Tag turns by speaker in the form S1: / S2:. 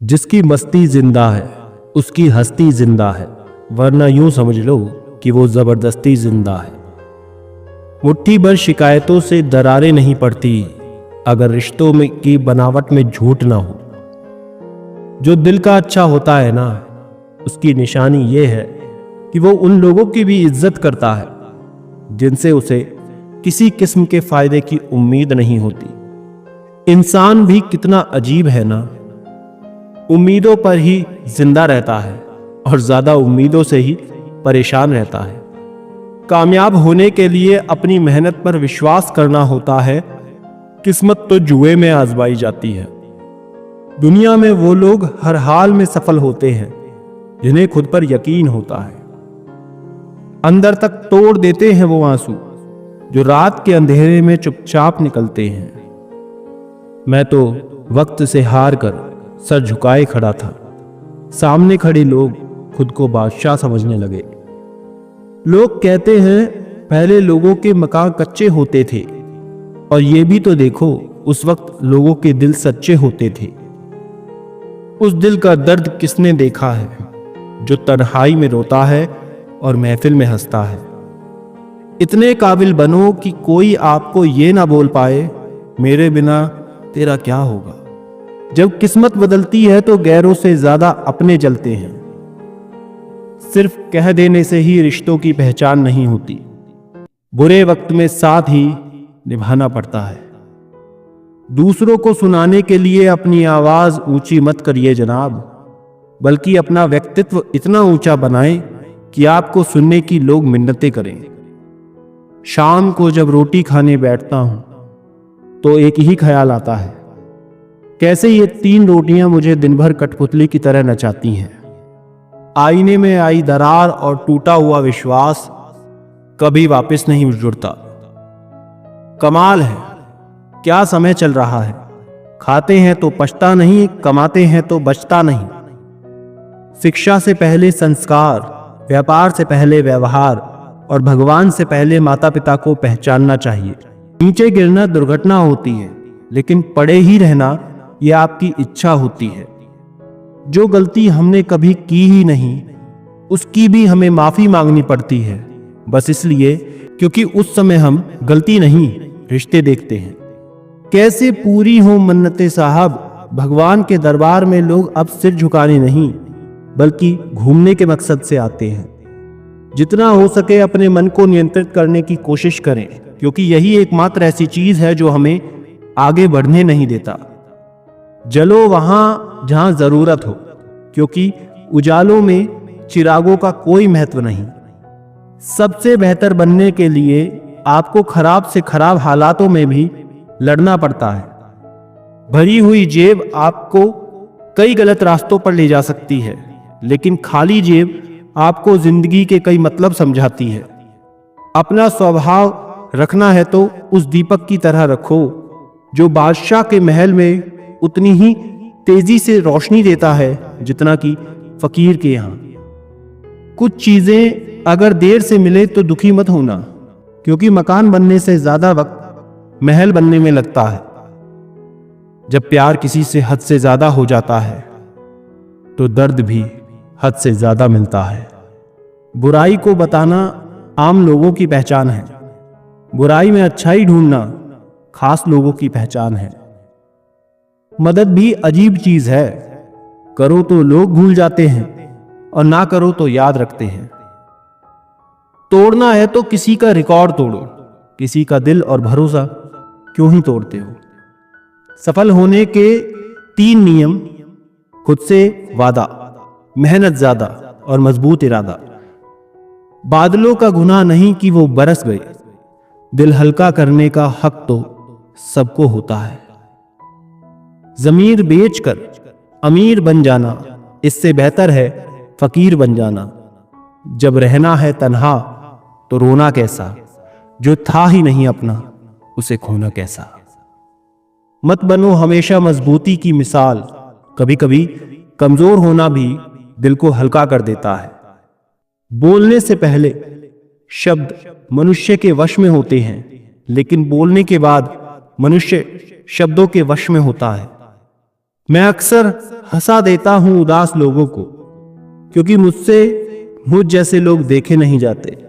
S1: जिसकी मस्ती जिंदा है उसकी हस्ती जिंदा है, वरना यूं समझ लो कि वो जबरदस्ती जिंदा है। मुट्ठी भर शिकायतों से दरारें नहीं पड़ती अगर रिश्तों में की बनावट में झूठ ना हो। जो दिल का अच्छा होता है ना, उसकी निशानी ये है कि वो उन लोगों की भी इज्जत करता है जिनसे उसे किसी किस्म के फायदे की उम्मीद नहीं होती। इंसान भी कितना अजीब है ना, उम्मीदों पर ही जिंदा रहता है और ज्यादा उम्मीदों से ही परेशान रहता है। कामयाब होने के लिए अपनी मेहनत पर विश्वास करना होता है, किस्मत तो जुए में आजमाई जाती है। दुनिया में वो लोग हर हाल में सफल होते हैं जिन्हें खुद पर यकीन होता है। अंदर तक तोड़ देते हैं वो आंसू जो रात के अंधेरे में चुपचाप निकलते हैं। मैं तो वक्त से हार कर सर झुकाए खड़ा था। सामने खड़े लोग खुद को बादशाह समझने लगे। लोग कहते हैं पहले लोगों के मकान कच्चे होते थे, और ये भी तो देखो उस वक्त लोगों के दिल सच्चे होते थे। उस दिल का दर्द किसने देखा है जो तन्हाई में रोता है और महफिल में हंसता है। इतने काबिल बनो कि कोई आपको ये ना बोल पाए मेरे बिना तेरा क्या होगा। जब किस्मत बदलती है तो गैरों से ज्यादा अपने जलते हैं। सिर्फ कह देने से ही रिश्तों की पहचान नहीं होती, बुरे वक्त में साथ ही निभाना पड़ता है। दूसरों को सुनाने के लिए अपनी आवाज ऊंची मत करिए जनाब, बल्कि अपना व्यक्तित्व इतना ऊंचा बनाएं कि आपको सुनने की लोग मिन्नतें करें। शाम को जब रोटी खाने बैठता हूं तो एक ही ख्याल आता है, कैसे ये 3 रोटियां मुझे दिन भर कठपुतली की तरह नचाती हैं। आईने में आई दरार और टूटा हुआ विश्वास कभी वापस नहीं जुड़ता। कमाल है, क्या समय चल रहा है। खाते हैं तो पछता नहीं, कमाते हैं तो बचता नहीं। शिक्षा से पहले संस्कार, व्यापार से पहले व्यवहार और भगवान से पहले माता पिता को पहचानना चाहिए। नीचे गिरना दुर्घटना होती है, लेकिन पड़े ही रहना यह आपकी इच्छा होती है। जो गलती हमने कभी की ही नहीं, उसकी भी हमें माफी मांगनी पड़ती है, बस इसलिए क्योंकि उस समय हम गलती नहीं रिश्ते देखते हैं। कैसे पूरी हो मन्नतें साहब, भगवान के दरबार में लोग अब सिर झुकाने नहीं बल्कि घूमने के मकसद से आते हैं। जितना हो सके अपने मन को नियंत्रित करने की कोशिश करें, क्योंकि यही एकमात्र ऐसी चीज है जो हमें आगे बढ़ने नहीं देता। जलो वहां जहां जरूरत हो, क्योंकि उजालों में चिरागों का कोई महत्व नहीं। सबसे बेहतर बनने के लिए आपको खराब से खराब हालातों में भी लड़ना पड़ता है। भरी हुई जेब आपको कई गलत रास्तों पर ले जा सकती है, लेकिन खाली जेब आपको जिंदगी के कई मतलब समझाती है। अपना स्वभाव रखना है तो उस दीपक की तरह रखो जो बादशाह के महल में उतनी ही तेजी से रोशनी देता है जितना कि फकीर के यहां। कुछ चीजें अगर देर से मिले तो दुखी मत होना, क्योंकि मकान बनने से ज्यादा वक्त महल बनने में लगता है। जब प्यार किसी से हद से ज्यादा हो जाता है तो दर्द भी हद से ज्यादा मिलता है। बुराई को बताना आम लोगों की पहचान है, बुराई में अच्छाई ढूंढना खास लोगों की पहचान है। मदद भी अजीब चीज है, करो तो लोग भूल जाते हैं और ना करो तो याद रखते हैं। तोड़ना है तो किसी का रिकॉर्ड तोड़ो, किसी का दिल और भरोसा क्यों ही तोड़ते हो। सफल होने के 3 नियम: खुद से वादा, मेहनत ज्यादा और मजबूत इरादा। बादलों का गुनाह नहीं कि वो बरस गए, दिल हल्का करने का हक तो सबको होता है। जमीर बेचकर अमीर बन जाना इससे बेहतर है फकीर बन जाना। जब रहना है तन्हा तो रोना कैसा, जो था ही नहीं अपना उसे खोना कैसा। मत बनो हमेशा मजबूती की मिसाल, कभी कभी कमजोर होना भी दिल को हल्का कर देता है। बोलने से पहले शब्द मनुष्य के वश में होते हैं, लेकिन बोलने के बाद मनुष्य शब्दों के वश में होता है। मैं अक्सर हंसा देता हूं उदास लोगों को, क्योंकि मुझसे मुझ जैसे लोग देखे नहीं जाते।